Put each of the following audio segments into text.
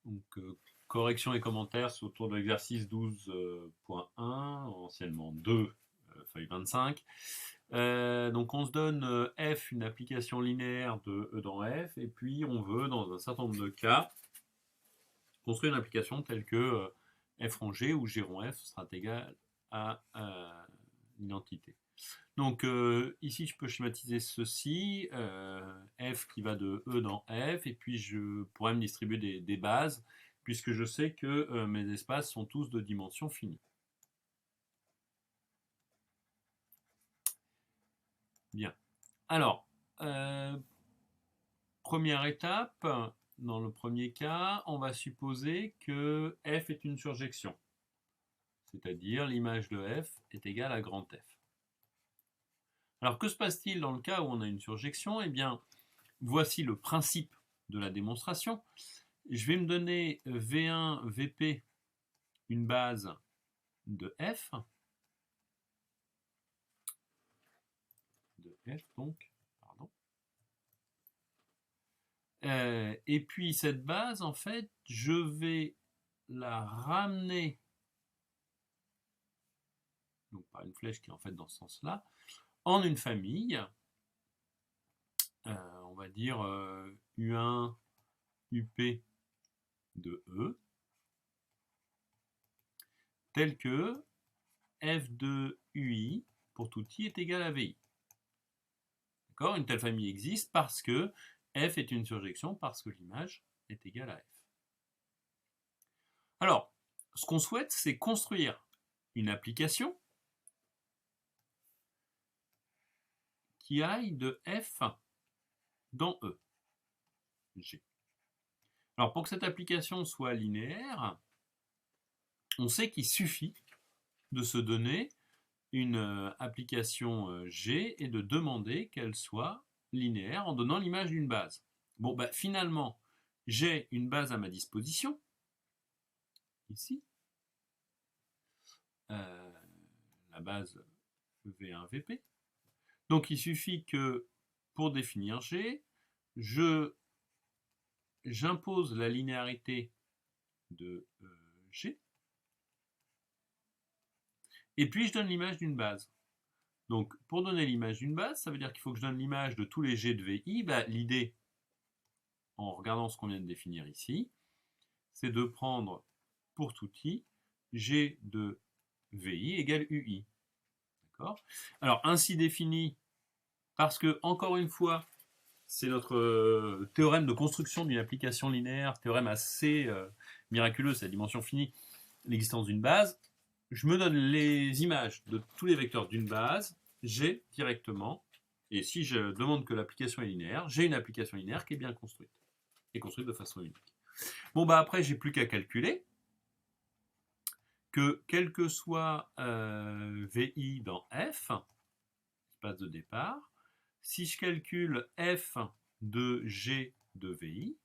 Donc, correction et commentaires, c'est autour de l'exercice 12.1, anciennement 2, feuille 25. Donc on se donne f, une application linéaire de E dans f, et puis on veut, dans un certain nombre de cas, construire une application telle que f rond g, où g rond f sera égal à l'identité. Donc ici, je peux schématiser ceci, f qui va de E dans f, et puis je pourrais me distribuer des bases, puisque je sais que mes espaces sont tous de dimension finie. Bien. Alors, première étape, dans le premier cas, on va supposer que f est une surjection, c'est-à-dire l'image de f est égale à grand F. Alors, que se passe-t-il dans le cas où on a une surjection? Eh bien, voici le principe de la démonstration. Je vais me donner V1, Vp, une base de f, donc, pardon. Et puis cette base, en fait, je vais la ramener, donc par une flèche qui est en fait dans ce sens-là, en une famille, on va dire U1, UP de E, tel que f de UI pour tout i est égal à VI. D'accord? Une telle famille existe parce que f est une surjection, parce que l'image est égale à f. Alors, ce qu'on souhaite, c'est construire une application qui aille de f dans E, G. Alors, pour que cette application soit linéaire, on sait qu'il suffit de se donner une application G et de demander qu'elle soit linéaire en donnant l'image d'une base. Bon, bah, finalement, j'ai une base à ma disposition, ici, la base V1, Vp. Donc, il suffit que, pour définir G, j'impose la linéarité de G, et puis je donne l'image d'une base. Donc, pour donner l'image d'une base, ça veut dire qu'il faut que je donne l'image de tous les G de VI. Bah, l'idée, en regardant ce qu'on vient de définir ici, c'est de prendre pour tout i, G de VI égale UI. D'accord? Alors, ainsi défini, parce que, encore une fois, c'est notre théorème de construction d'une application linéaire, théorème assez miraculeux, c'est la dimension finie, l'existence d'une base. Je me donne les images de tous les vecteurs d'une base, j'ai directement, et si je demande que l'application est linéaire, j'ai une application linéaire qui est bien construite, et construite de façon unique. Bon, bah après, j'ai plus qu'à calculer que quel que soit VI dans F, espace de départ, si je calcule F de G de VI,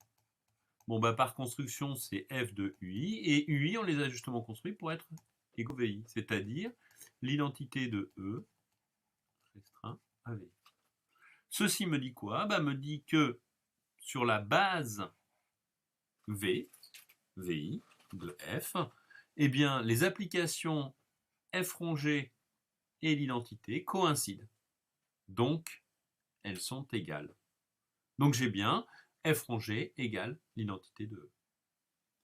bon, bah par construction, c'est F de UI, et UI, on les a justement construits pour être égaux VI, c'est-à-dire l'identité de E restreint à VI. Ceci me dit quoi? Bah, me dit que sur la base V, VI de F, eh bien, les applications F rond G et l'identité coïncident. Donc, elles sont égales. Donc, j'ai bien F rond G égale l'identité de E.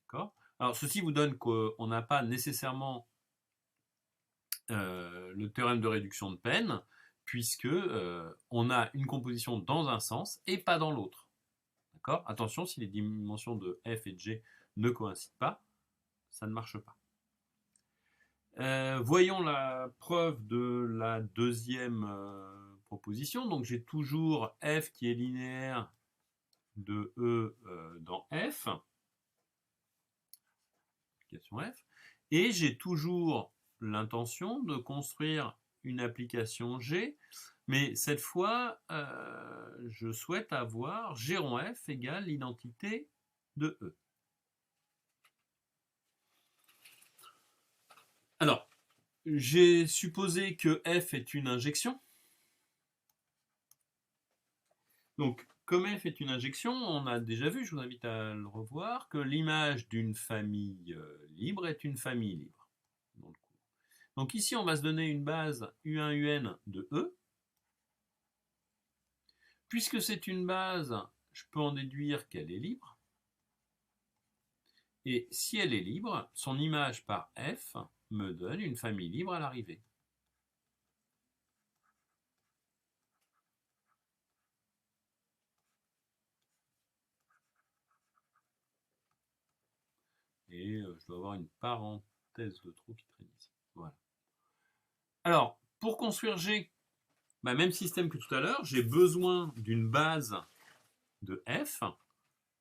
D'accord? Alors, ceci vous donne qu'on n'a pas nécessairement le théorème de réduction de peine, puisque on a une composition dans un sens et pas dans l'autre. D'accord? Attention, si les dimensions de f et de g ne coïncident pas, ça ne marche pas. Voyons la preuve de la deuxième proposition. Donc j'ai toujours f qui est linéaire de E dans F, application F, et j'ai toujours l'intention de construire une application G, mais cette fois, je souhaite avoir G rond F égale l'identité de E. Alors, j'ai supposé que F est une injection. Donc, Comme f est une injection, on a déjà vu, je vous invite à le revoir, que l'image d'une famille libre est une famille libre. Donc ici, on va se donner une base U1UN de E. Puisque c'est une base, je peux en déduire qu'elle est libre. Et si elle est libre, son image par F me donne une famille libre à l'arrivée. Et je dois avoir une parenthèse de trop qui traîne ici. Voilà. Alors, pour construire G, même système que tout à l'heure, j'ai besoin d'une base de F,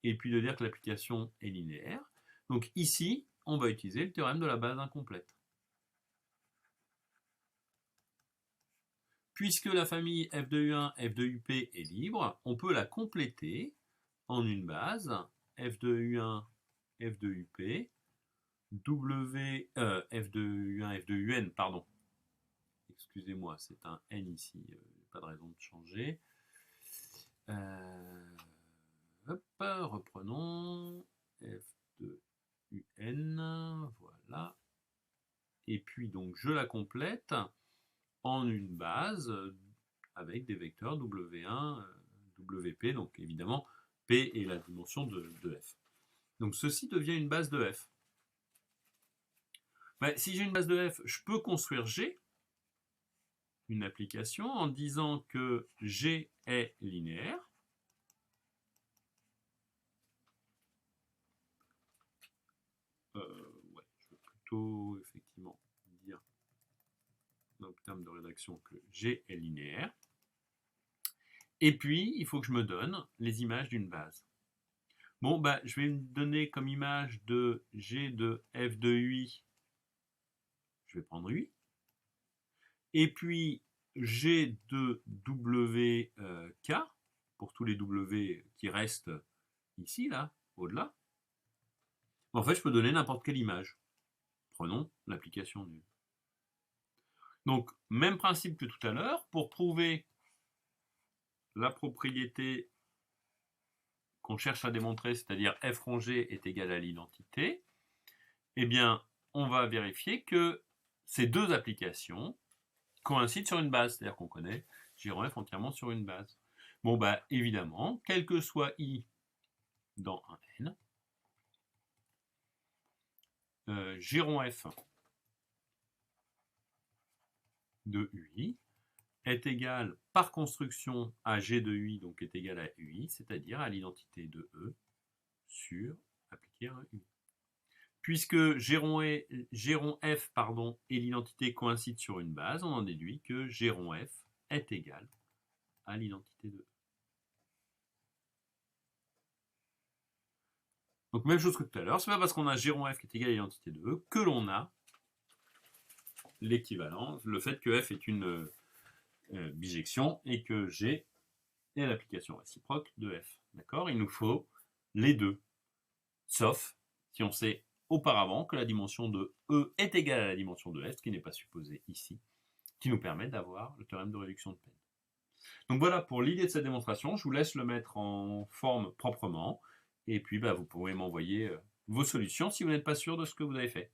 et puis de dire que l'application est linéaire. Donc ici, on va utiliser le théorème de la base incomplète. Puisque la famille f de U1, f de UP est libre, on peut la compléter en une base f de U1, f de UP, f de U1, f de UN, pardon. Excusez-moi, c'est un N ici, pas de raison de changer. Reprenons f de UN, voilà. Et puis donc je la complète en une base avec des vecteurs W1, WP, donc évidemment P est la dimension de F. Donc ceci devient une base de F. Si j'ai une base de F, je peux construire G, une application, en disant que G est linéaire. Je vais plutôt effectivement dire dans le terme de rédaction que G est linéaire. Et puis, il faut que je me donne les images d'une base. Bon, je vais me donner comme image de G de F de UI, je vais prendre UI. Et puis, G de WK, pour tous les W qui restent ici, là, au-delà. En fait, je peux donner n'importe quelle image. Prenons l'application nulle. Donc, même principe que tout à l'heure, pour prouver la propriété qu'on cherche à démontrer, c'est-à-dire f rongé est égal à l'identité, eh bien, on va vérifier que ces deux applications coïncident sur une base, c'est-à-dire qu'on connaît G rond f entièrement sur une base. Bon, évidemment, quel que soit I dans un N, G rond f de UI est égal par construction à G de UI, donc est égal à UI, c'est-à-dire à l'identité de E sur appliquer un UI. Puisque G rond f et l'identité coïncident sur une base, on en déduit que G rond f est égal à l'identité de E. Donc même chose que tout à l'heure, c'est pas parce qu'on a G rond f qui est égal à l'identité de E que l'on a l'équivalent, le fait que f est une bijection et que G est l'application réciproque de f. D'accord? Il nous faut les deux, sauf si on sait auparavant que la dimension de E est égale à la dimension de F, ce qui n'est pas supposé ici, qui nous permet d'avoir le théorème de réduction de Penn. Donc voilà pour l'idée de cette démonstration. Je vous laisse le mettre en forme proprement, et puis vous pouvez m'envoyer vos solutions si vous n'êtes pas sûr de ce que vous avez fait.